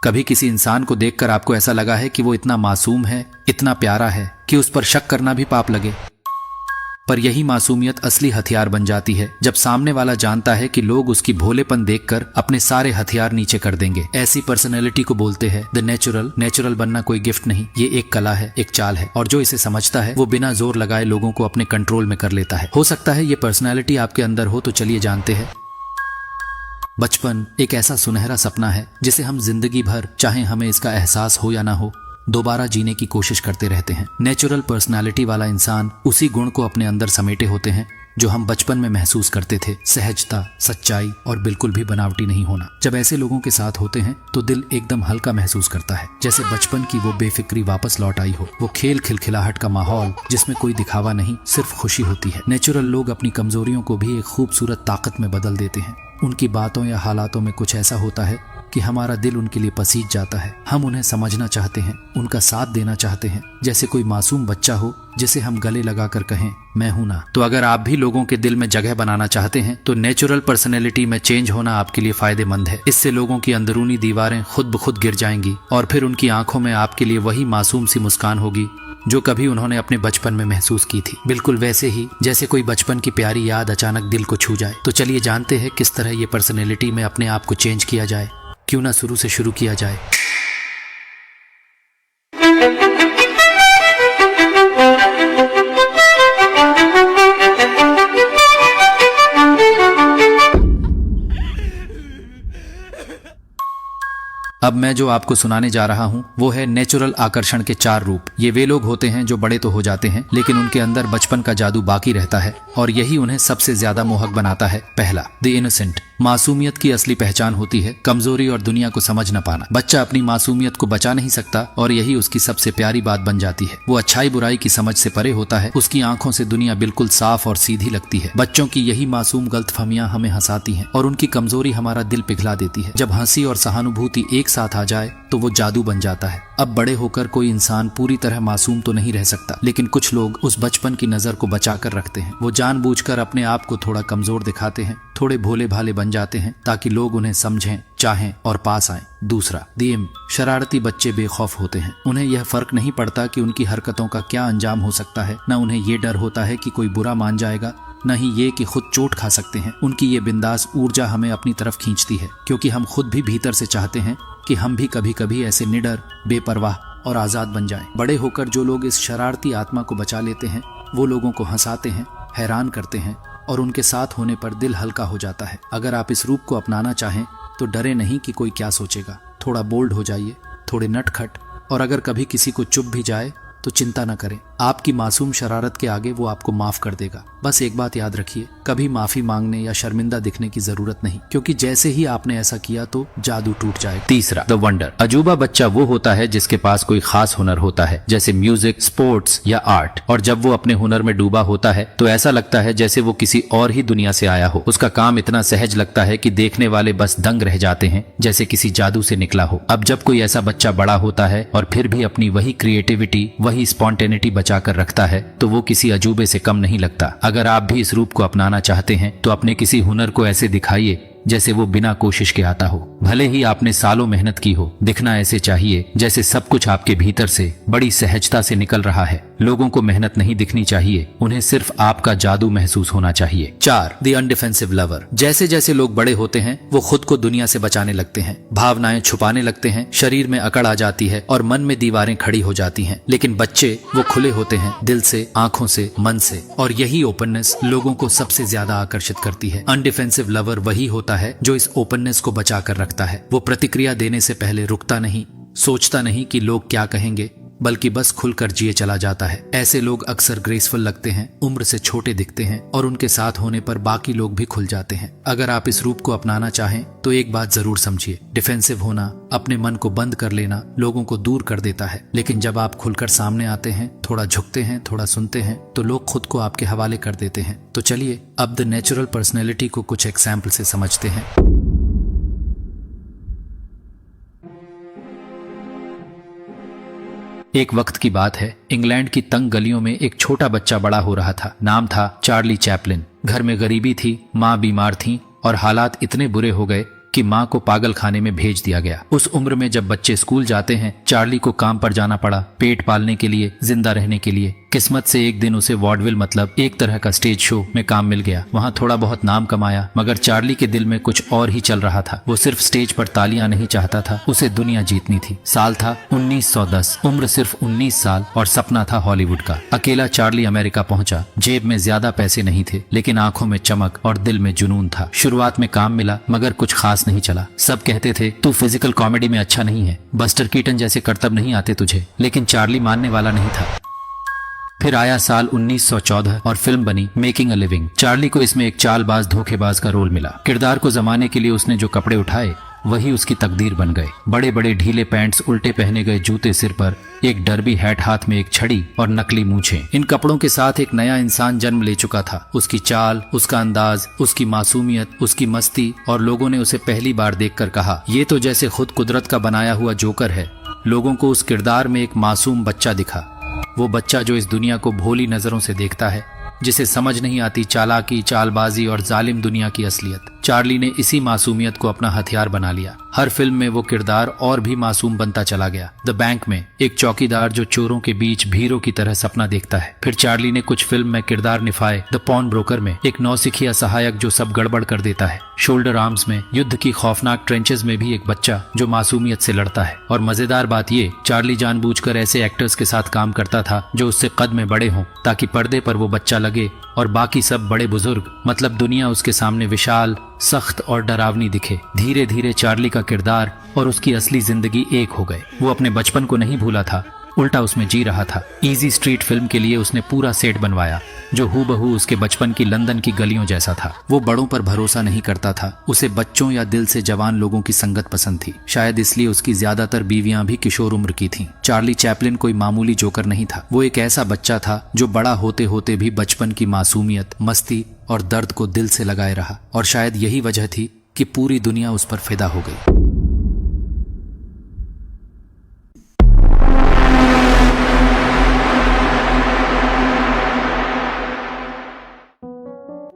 कभी किसी इंसान को देखकर आपको ऐसा लगा है कि वो इतना मासूम है, इतना प्यारा है कि उस पर शक करना भी पाप लगे? पर यही मासूमियत असली हथियार बन जाती है जब सामने वाला जानता है कि लोग उसकी भोलेपन देखकर अपने सारे हथियार नीचे कर देंगे। ऐसी पर्सनैलिटी को बोलते हैं द नेचुरल। नेचुरल बनना कोई गिफ्ट नहीं, ये एक कला है, एक चाल है, और जो इसे समझता है वो बिना जोर लगाए लोगों को अपने कंट्रोल में कर लेता है। हो सकता है ये पर्सनैलिटी आपके अंदर हो, तो चलिए जानते हैं। बचपन एक ऐसा सुनहरा सपना है जिसे हम जिंदगी भर, चाहे हमें इसका एहसास हो या ना हो, दोबारा जीने की कोशिश करते रहते हैं। नेचुरल पर्सनालिटी वाला इंसान उसी गुण को अपने अंदर समेटे होते हैं जो हम बचपन में महसूस करते थे, सहजता, सच्चाई और बिल्कुल भी बनावटी नहीं होना। जब ऐसे लोगों के साथ होते हैं तो दिल एकदम हल्का महसूस करता है, जैसे बचपन की वो बेफिक्री वापस लौट आई हो। वो खेल खिलखिलाहट का माहौल जिसमें कोई दिखावा नहीं, सिर्फ खुशी होती है। नेचुरल लोग अपनी कमजोरियों को भी एक खूबसूरत ताकत में बदल देते हैं। उनकी बातों या हालातों में कुछ ऐसा होता है कि हमारा दिल उनके लिए पसीज जाता है। हम उन्हें समझना चाहते हैं, उनका साथ देना चाहते हैं, जैसे कोई मासूम बच्चा हो जिसे हम गले लगाकर कहें मैं हूं ना। तो अगर आप भी लोगों के दिल में जगह बनाना चाहते हैं तो नेचुरल पर्सनैलिटी में चेंज होना आपके लिए फायदेमंद है। इससे लोगों की अंदरूनी दीवारें खुद ब खुद गिर जाएंगी और फिर उनकी आंखों में आपके लिए वही मासूम सी मुस्कान होगी जो कभी उन्होंने अपने बचपन में महसूस की थी। बिल्कुल वैसे ही जैसे कोई बचपन की प्यारी याद अचानक दिल को छू जाए। तो चलिए जानते हैं किस तरह ये पर्सनैलिटी में अपने आप को चेंज किया जाए। क्यों ना शुरू से शुरू किया जाए। अब मैं जो आपको सुनाने जा रहा हूँ वो है नेचुरल आकर्षण के 4 रूप। ये वे लोग होते हैं जो बड़े तो हो जाते हैं लेकिन उनके अंदर बचपन का जादू बाकी रहता है और यही उन्हें सबसे ज्यादा मोहक बनाता है। पहला, द इनोसेंट। मासूमियत की असली पहचान होती है कमजोरी और दुनिया को समझ न पाना। बच्चा अपनी मासूमियत को बचा नहीं सकता और यही उसकी सबसे प्यारी बात बन जाती है। वो अच्छाई बुराई की समझ से परे होता है। उसकी आंखों से दुनिया बिल्कुल साफ और सीधी लगती है। बच्चों की यही मासूम गलतफहमियां हमें हंसाती हैं और उनकी कमजोरी हमारा दिल पिघला देती है। जब हंसी और सहानुभूति एक साथ आ जाए तो वो जादू बन जाता है। अब बड़े होकर कोई इंसान पूरी तरह मासूम तो नहीं रह सकता, लेकिन कुछ लोग उस बचपन की नजर को बचा कर रखते हैं। वो जानबूझकर अपने आप को थोड़ा कमजोर दिखाते हैं, थोड़े भोले भाले बन जाते हैं ताकि लोग उन्हें समझें, चाहें और पास आएं। दूसरा, दीम। शरारती बच्चे बेखौफ होते हैं। उन्हें यह फर्क नहीं पड़ता कि उनकी हरकतों का क्या अंजाम हो सकता है। न उन्हें ये डर होता है कि कोई बुरा मान जाएगा, न ही ये कि खुद चोट खा सकते हैं। उनकी ये बिंदास ऊर्जा हमें अपनी तरफ खींचती है क्योंकि हम खुद भी भीतर से चाहते हैं कि हम भी कभी कभी ऐसे निडर, बेपरवाह और आजाद बन जाएं। बड़े होकर जो लोग इस शरारती आत्मा को बचा लेते हैं वो लोगों को हंसाते हैं, हैरान करते हैं और उनके साथ होने पर दिल हल्का हो जाता है। अगर आप इस रूप को अपनाना चाहें तो डरे नहीं कि कोई क्या सोचेगा। थोड़ा बोल्ड हो जाइए, थोड़े नटखट, और अगर कभी किसी को चुप भी जाए तो चिंता न करें। आपकी मासूम शरारत के आगे वो आपको माफ कर देगा। बस एक बात याद रखिए, कभी माफी मांगने या शर्मिंदा दिखने की जरूरत नहीं, क्योंकि जैसे ही आपने ऐसा किया तो जादू टूट जाएगा। तीसरा, द वंडर। अजूबा बच्चा वो होता है जिसके पास कोई खास हुनर होता है, जैसे म्यूजिक, स्पोर्ट्स या आर्ट, और जब वो अपने हुनर में डूबा होता है तो ऐसा लगता है जैसे वो किसी और ही दुनिया से आया हो। उसका काम इतना सहज लगता है कि देखने वाले बस दंग रह जाते हैं, जैसे किसी जादू से निकला हो। अब जब कोई ऐसा बच्चा बड़ा होता है और फिर भी अपनी वही क्रिएटिविटी, वही स्पॉन्टेनिटी बचा कर रखता है तो वो किसी अजूबे से कम नहीं लगता। अगर आप भी इस रूप को अपनाना चाहते हैं तो अपने किसी हुनर को ऐसे दिखाइए जैसे वो बिना कोशिश के आता हो। भले ही आपने सालों मेहनत की हो, दिखना ऐसे चाहिए जैसे सब कुछ आपके भीतर से बड़ी सहजता से निकल रहा है। लोगों को मेहनत नहीं दिखनी चाहिए, उन्हें सिर्फ आपका जादू महसूस होना चाहिए। 4, द अनडिफेंसिव लवर। जैसे जैसे लोग बड़े होते हैं वो खुद को दुनिया से बचाने लगते हैं, भावनाएं छुपाने लगते हैं, शरीर में अकड़ आ जाती है और मन में दीवारें खड़ी हो जाती हैं। लेकिन बच्चे वो खुले होते हैं, दिल से, आंखों से, मन से, और यही ओपननेस लोगों को सबसे ज्यादा आकर्षित करती है। अनडिफेंसिव लवर वही होता है जो इस ओपननेस को बचा कर रखता है। वो प्रतिक्रिया देने से पहले रुकता नहीं, सोचता नहीं कि लोग क्या कहेंगे, बल्कि बस खुलकर जिए चला जाता है। ऐसे लोग अक्सर ग्रेसफुल लगते हैं, उम्र से छोटे दिखते हैं और उनके साथ होने पर बाकी लोग भी खुल जाते हैं। अगर आप इस रूप को अपनाना चाहें तो एक बात जरूर समझिए, डिफेंसिव होना, अपने मन को बंद कर लेना लोगों को दूर कर देता है। लेकिन जब आप खुलकर सामने आते हैं, थोड़ा झुकते हैं, थोड़ा सुनते हैं, तो लोग खुद को आपके हवाले कर देते हैं। तो चलिए अब द नेचुरल पर्सनैलिटी को कुछ एग्जाम्पल से समझते हैं। एक वक्त की बात है, इंग्लैंड की तंग गलियों में एक छोटा बच्चा बड़ा हो रहा था। नाम था चार्ली चैपलिन। घर में गरीबी थी, माँ बीमार थी और हालात इतने बुरे हो गए कि माँ को पागल खाने में भेज दिया गया। उस उम्र में जब बच्चे स्कूल जाते हैं, चार्ली को काम पर जाना पड़ा, पेट पालने के लिए, जिंदा रहने के लिए। किस्मत से एक दिन उसे वॉडविल मतलब एक तरह का स्टेज शो में काम मिल गया। वहाँ थोड़ा बहुत नाम कमाया, मगर चार्ली के दिल में कुछ और ही चल रहा था। वो सिर्फ स्टेज पर तालियां नहीं चाहता था, उसे दुनिया जीतनी थी। साल था 1910, उम्र सिर्फ 19 साल और सपना था हॉलीवुड का। अकेला चार्ली अमेरिका पहुंचा। जेब में ज्यादा पैसे नहीं थे, लेकिन आंखों में चमक और दिल में जुनून था। शुरुआत में काम मिला, मगर कुछ खास नहीं चला। सब कहते थे तू फिजिकल कॉमेडी में अच्छा नहीं है, बस्टर कीटन जैसे करतब नहीं आते तुझे। लेकिन चार्ली मानने वाला नहीं था। फिर आया साल 1914 और फिल्म बनी मेकिंग अ लिविंग। चार्ली को इसमें एक चालबाज धोखेबाज का रोल मिला। किरदार को जमाने के लिए उसने जो कपड़े उठाए वही उसकी तकदीर बन गए। बड़े बड़े ढीले पैंट्स, उल्टे पहने गए जूते सिर पर, एक डर्बी हैट हाथ में, एक छड़ी और नकली मूंछें। इन कपड़ों के साथ एक नया इंसान जन्म ले चुका था। उसकी चाल, उसका अंदाज, उसकी मासूमियत, उसकी मस्ती, और लोगों ने उसे पहली बार देखकर कहा ये तो जैसे खुद कुदरत का बनाया हुआ जोकर है। लोगों को उस किरदार में एक मासूम बच्चा दिखा, वो बच्चा जो इस दुनिया को भोली नजरों से देखता है, जिसे समझ नहीं आती चालाकी, चालबाजी और जालिम दुनिया की असलियत। चार्ली ने इसी मासूमियत को अपना हथियार बना लिया। हर फिल्म में वो किरदार और भी मासूम बनता चला गया। द बैंक में एक चौकीदार जो चोरों के बीच भीरों की तरह सपना देखता है। फिर चार्ली ने कुछ फिल्म में किरदार निभाए। द पॉन ब्रोकर में एक नौसिखिया सहायक जो सब गड़बड़ कर देता है। शोल्डर आर्म्स में युद्ध की खौफनाक ट्रेंचेस में भी एक बच्चा जो मासूमियत से लड़ता है। और मजेदार बात ये, चार्ली जानबूझकर ऐसे एक्टर्स के साथ काम करता था जो उससे कद में बड़े हों, ताकि पर्दे पर वो बच्चा लगे और बाकी सब बड़े बुजुर्ग, मतलब दुनिया उसके सामने विशाल, सख्त और डरावनी दिखे। धीरे धीरे चार्ली का किरदार और उसकी असली जिंदगी एक हो गए। वो अपने बचपन को नहीं भूला था, उल्टा उसमें जी रहा था। इजी स्ट्रीट फिल्म के लिए उसने पूरा सेट बनवाया जो हूबहू उसके बचपन की लंदन की गलियों जैसा था। वो बड़ों पर भरोसा नहीं करता था, उसे बच्चों या दिल से जवान लोगों की संगत पसंद थी। शायद इसलिए उसकी ज्यादातर बीवियां भी किशोर उम्र की थीं। चार्ली चैपलिन कोई मामूली जोकर नहीं था। वो एक ऐसा बच्चा था जो बड़ा होते होते भी बचपन की मासूमियत, मस्ती और दर्द को दिल से लगाए रहा। और शायद यही वजह थी कि पूरी दुनिया उस पर फिदा हो गई।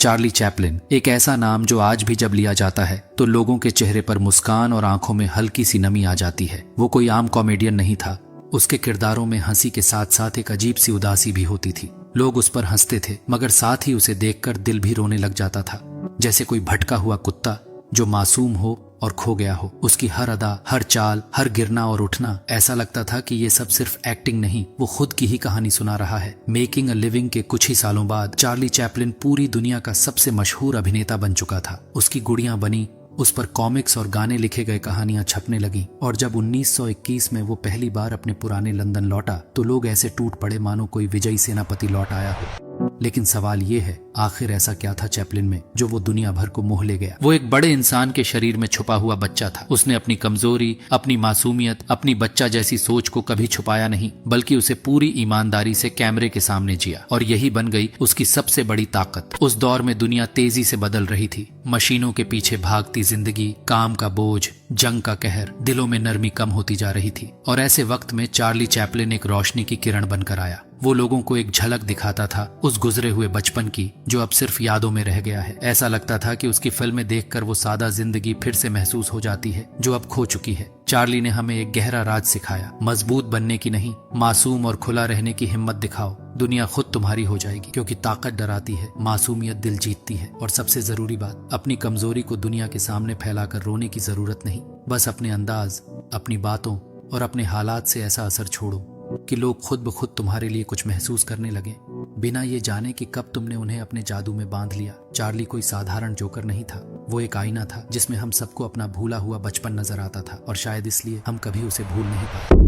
चार्ली चैपलिन एक ऐसा नाम जो आज भी जब लिया जाता है तो लोगों के चेहरे पर मुस्कान और आंखों में हल्की सी नमी आ जाती है। वो कोई आम कॉमेडियन नहीं था। उसके किरदारों में हंसी के साथ साथ एक अजीब सी उदासी भी होती थी। लोग उस पर हंसते थे, मगर साथ ही उसे देखकर दिल भी रोने लग जाता था, जैसे कोई भटका हुआ कुत्ता जो मासूम हो और खो गया हो। उसकी हर अदा, हर चाल, हर गिरना और उठना, ऐसा लगता था कि ये सब सिर्फ एक्टिंग नहीं, वो खुद की ही कहानी सुना रहा है। मेकिंग अ लिविंग के कुछ ही सालों बाद चार्ली चैपलिन पूरी दुनिया का सबसे मशहूर अभिनेता बन चुका था। उसकी गुड़ियां बनी, उस पर कॉमिक्स और गाने लिखे गए, कहानियां छपने लगी। और जब 1921 में वो पहली बार अपने पुराने लंदन लौटा तो लोग ऐसे टूट पड़े मानो कोई विजयी सेनापति लौट आया हो। लेकिन सवाल ये है, आखिर ऐसा क्या था चैपलिन में जो वो दुनिया भर को मोह ले गया? वो एक बड़े इंसान के शरीर में छुपा हुआ बच्चा था। उसने अपनी कमजोरी, अपनी मासूमियत, अपनी बच्चा जैसी सोच को कभी छुपाया नहीं, बल्कि उसे पूरी ईमानदारी से कैमरे के सामने जिया। और यही बन गई उसकी सबसे बड़ी ताकत। उस दौर में दुनिया तेजी से बदल रही थी। मशीनों के पीछे भागती जिंदगी, काम का बोझ, जंग का कहर, दिलों में नरमी कम होती जा रही थी। और ऐसे वक्त में चार्ली चैपलिन एक रोशनी की किरण बनकर आया। वो लोगों को एक झलक दिखाता था उस गुजरे हुए बचपन की जो अब सिर्फ यादों में रह गया है। ऐसा लगता था कि उसकी फिल्में देखकर वो सादा जिंदगी फिर से महसूस हो जाती है जो अब खो चुकी है। चार्ली ने हमें एक गहरा राज सिखाया, मजबूत बनने की नहीं, मासूम और खुला रहने की हिम्मत दिखाओ। दुनिया खुद तुम्हारी हो जाएगी, क्योंकि ताकत डराती है, मासूमियत दिल जीतती है। और सबसे जरूरी बात, अपनी कमजोरी को दुनिया के सामने फैलाकर रोने की जरूरत नहीं। बस अपने अंदाज, अपनी बातों और अपने हालात से ऐसा असर छोड़ो कि लोग खुद ब खुद तुम्हारे लिए कुछ महसूस करने लगे, बिना ये जाने कि कब तुमने उन्हें अपने जादू में बांध लिया। चार्ली कोई साधारण जोकर नहीं था, वो एक आईना था जिसमें हम सबको अपना भूला हुआ बचपन नजर आता था, और शायद इसलिए हम कभी उसे भूल नहीं पाए।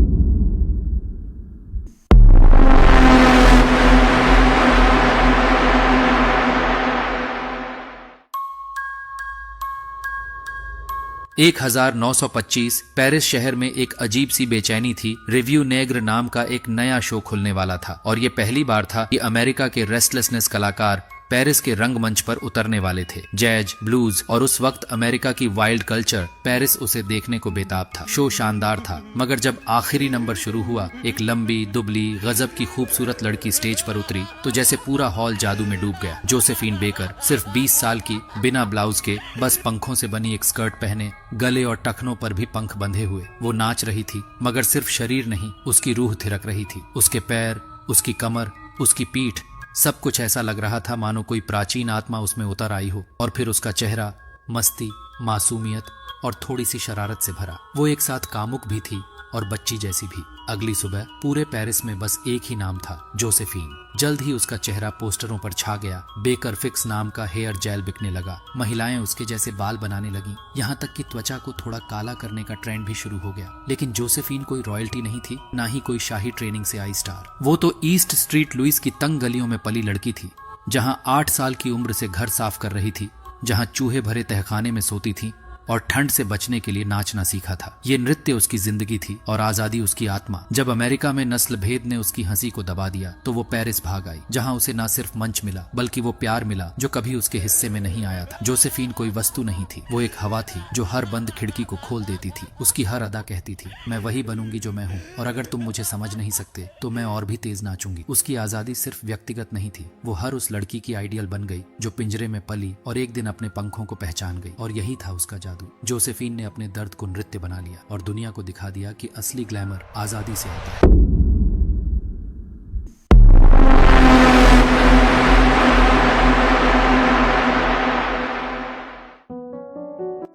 एक 1925 पेरिस शहर में एक अजीब सी बेचैनी थी। रिव्यू नेग्र नाम का एक नया शो खुलने वाला था, और ये पहली बार था कि अमेरिका के रेस्टलेसनेस कलाकार पेरिस के रंगमंच पर उतरने वाले थे। जैज, ब्लूज और उस वक्त अमेरिका की वाइल्ड कल्चर, पेरिस उसे देखने को बेताब था। शो शानदार था, मगर जब आखिरी नंबर शुरू हुआ, एक लंबी दुबली गजब की खूबसूरत लड़की स्टेज पर उतरी तो जैसे पूरा हॉल जादू में डूब गया। जोसेफीन बेकर, सिर्फ 20 साल की, बिना ब्लाउज के, बस पंखों से बनी एक स्कर्ट पहने, गले और टखनों पर भी पंख बंधे हुए वो नाच रही थी। मगर सिर्फ शरीर नहीं, उसकी रूह थिरक रही थी। उसके पैर, उसकी कमर, उसकी पीठ, सब कुछ ऐसा लग रहा था मानो कोई प्राचीन आत्मा उसमें उतर आई हो। और फिर उसका चेहरा मस्ती, मासूमियत और थोड़ी सी शरारत से भरा। वो एक साथ कामुक भी थी और बच्ची जैसी भी। अगली सुबह पूरे पेरिस में बस एक ही नाम था, जोसेफीन। जल्द ही उसका चेहरा पोस्टरों पर छा गया। बेकर फिक्स नाम का हेयर जेल बिकने लगा। महिलाएं उसके जैसे बाल बनाने लगी, यहाँ तक कि त्वचा को थोड़ा काला करने का ट्रेंड भी शुरू हो गया। लेकिन जोसेफीन कोई रॉयल्टी नहीं थी, ना ही कोई शाही ट्रेनिंग से आई स्टार। वो तो ईस्ट स्ट्रीट लुइस की तंग गलियों में पली लड़की थी, जहाँ 8 साल की उम्र से घर साफ कर रही थी, जहाँ चूहे भरे तहखाने में सोती थी और ठंड से बचने के लिए नाचना सीखा था। ये नृत्य उसकी जिंदगी थी और आजादी उसकी आत्मा। जब अमेरिका में नस्ल भेद ने उसकी हंसी को दबा दिया तो वो पेरिस भाग आई, जहां उसे न सिर्फ मंच मिला बल्कि वो प्यार मिला जो कभी उसके हिस्से में नहीं आया था। जोसेफीन कोई वस्तु नहीं थी, वो एक हवा थी जो हर बंद खिड़की को खोल देती थी। उसकी हर अदा कहती थी, मैं वही बनूंगी जो मैं हूँ, और अगर तुम मुझे समझ नहीं सकते तो मैं और भी तेज नाचूंगी। उसकी आजादी सिर्फ व्यक्तिगत नहीं थी, वो हर उस लड़की की आइडियल बन गई जो पिंजरे में पली और एक दिन अपने पंखों को पहचान गई। और यही था उसका जादू। जोसेफीन ने अपने दर्द को नृत्य बना लिया और दुनिया को दिखा दिया कि असली ग्लैमर आजादी से आता है।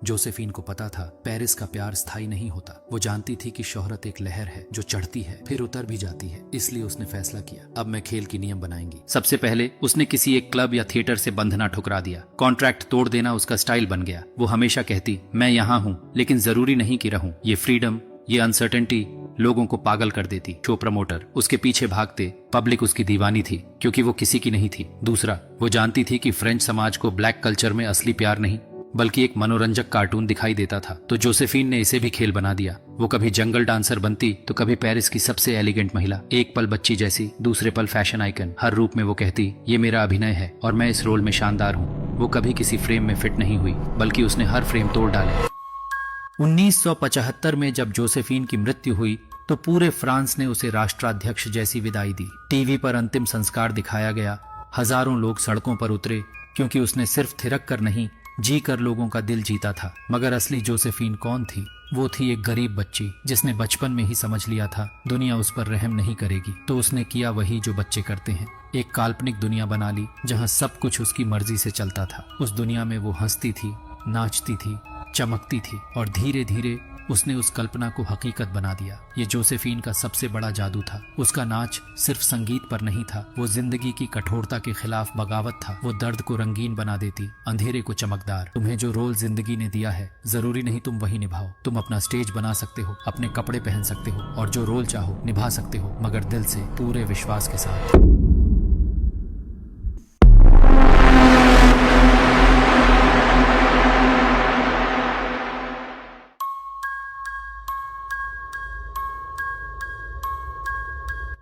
जोसेफीन को पता था पेरिस का प्यार स्थायी नहीं होता। वो जानती थी कि शोहरत एक लहर है जो चढ़ती है फिर उतर भी जाती है। इसलिए उसने फैसला किया, अब मैं खेल की नियम बनाएंगी। सबसे पहले उसने किसी एक क्लब या थिएटर से बंधना ठुकरा दिया। कॉन्ट्रैक्ट तोड़ देना उसका स्टाइल बन गया। वो हमेशा कहती, मैं यहाँ हूँ लेकिन जरूरी नहीं कि रहूं। ये फ्रीडम, ये अनसर्टेनिटी लोगों को पागल कर देती। शो प्रमोटर उसके पीछे भागते, पब्लिक उसकी दीवानी थी क्योंकि वो किसी की नहीं थी। दूसरा, वो जानती थी कि फ्रेंच समाज को ब्लैक कल्चर में असली प्यार नहीं बल्कि एक मनोरंजक कार्टून दिखाई देता था। तो जोसेफीन ने इसे भी खेल बना दिया। वो कभी जंगल डांसर बनती तो कभी पेरिस की सबसे एलिगेंट महिला, एक पल बच्ची जैसी, दूसरे पल फैशन आइकन। हर रूप में वो कहती, ये मेरा अभिनय है और मैं इस रोल में शानदार हूँ। वो कभी किसी फ्रेम में फिट नहीं हुई बल्कि उसने हर फ्रेम तोड़ डाले। 1975 में जब जोसेफीन की मृत्यु हुई तो पूरे फ्रांस ने उसे राष्ट्राध्यक्ष जैसी विदाई दी। टीवी पर अंतिम संस्कार दिखाया गया। हजारों लोग सड़कों पर उतरे क्योंकि उसने सिर्फ थिरक कर नहीं, जी कर लोगों का दिल जीता था। मगर असली जोसेफीन कौन थी? वो थी एक गरीब बच्ची जिसने बचपन में ही समझ लिया था दुनिया उस पर रहम नहीं करेगी। तो उसने किया वही जो बच्चे करते हैं, एक काल्पनिक दुनिया बना ली जहां सब कुछ उसकी मर्जी से चलता था। उस दुनिया में वो हंसती थी, नाचती थी, चमकती थी और धीरे धीरे उसने उस कल्पना को हकीकत बना दिया। ये जोसेफीन का सबसे बड़ा जादू था। उसका नाच सिर्फ संगीत पर नहीं था, वो जिंदगी की कठोरता के खिलाफ बगावत था। वो दर्द को रंगीन बना देती, अंधेरे को चमकदार। तुम्हें जो रोल जिंदगी ने दिया है जरूरी नहीं तुम वही निभाओ। तुम अपना स्टेज बना सकते हो, अपने कपड़े पहन सकते हो और जो रोल चाहो निभा सकते हो, मगर दिल से, पूरे विश्वास के साथ।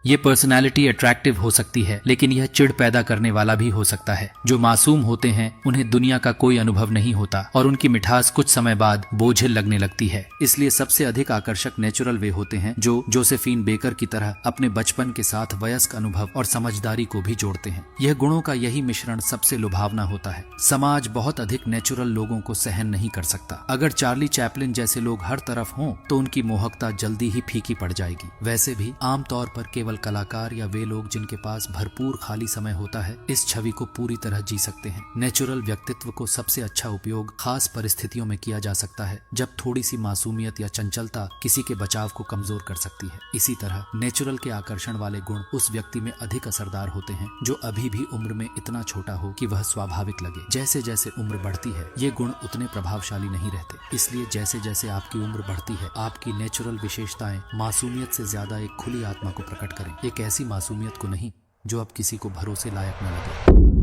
ये पर्सनालिटी अट्रैक्टिव हो सकती है लेकिन यह चिढ़ पैदा करने वाला भी हो सकता है। जो मासूम होते हैं उन्हें दुनिया का कोई अनुभव नहीं होता और उनकी मिठास कुछ समय बाद बोझिल लगने लगती है। इसलिए सबसे अधिक आकर्षक नेचुरल वे होते हैं जो जोसेफीन बेकर की तरह अपने बचपन के साथ वयस्क अनुभव और समझदारी को भी जोड़ते हैं। यह गुणों का यही मिश्रण सबसे लुभावना होता है। समाज बहुत अधिक नेचुरल लोगों को सहन नहीं कर सकता। अगर चार्ली चैपलिन जैसे लोग हर तरफ हों तो उनकी मोहकता जल्दी ही फीकी पड़ जाएगी। वैसे भी आमतौर पर केवल कलाकार या वे लोग जिनके पास भरपूर खाली समय होता है इस छवि को पूरी तरह जी सकते हैं। नेचुरल व्यक्तित्व को सबसे अच्छा उपयोग खास परिस्थितियों में किया जा सकता है जब थोड़ी सी मासूमियत या चंचलता किसी के बचाव को कमजोर कर सकती है। इसी तरह नेचुरल के आकर्षण वाले गुण उस व्यक्ति में अधिक असरदार होते हैं जो अभी भी उम्र में इतना छोटा हो कि वह स्वाभाविक लगे। जैसे जैसे उम्र बढ़ती है ये गुण उतने प्रभावशाली नहीं रहते। इसलिए जैसे जैसे आपकी उम्र बढ़ती है आपकी नेचुरल विशेषताएं मासूमियत से ज्यादा एक खुली आत्मा को प्रकट करें। एक ऐसी मासूमियत को नहीं जो अब किसी को भरोसे लायक न लगे।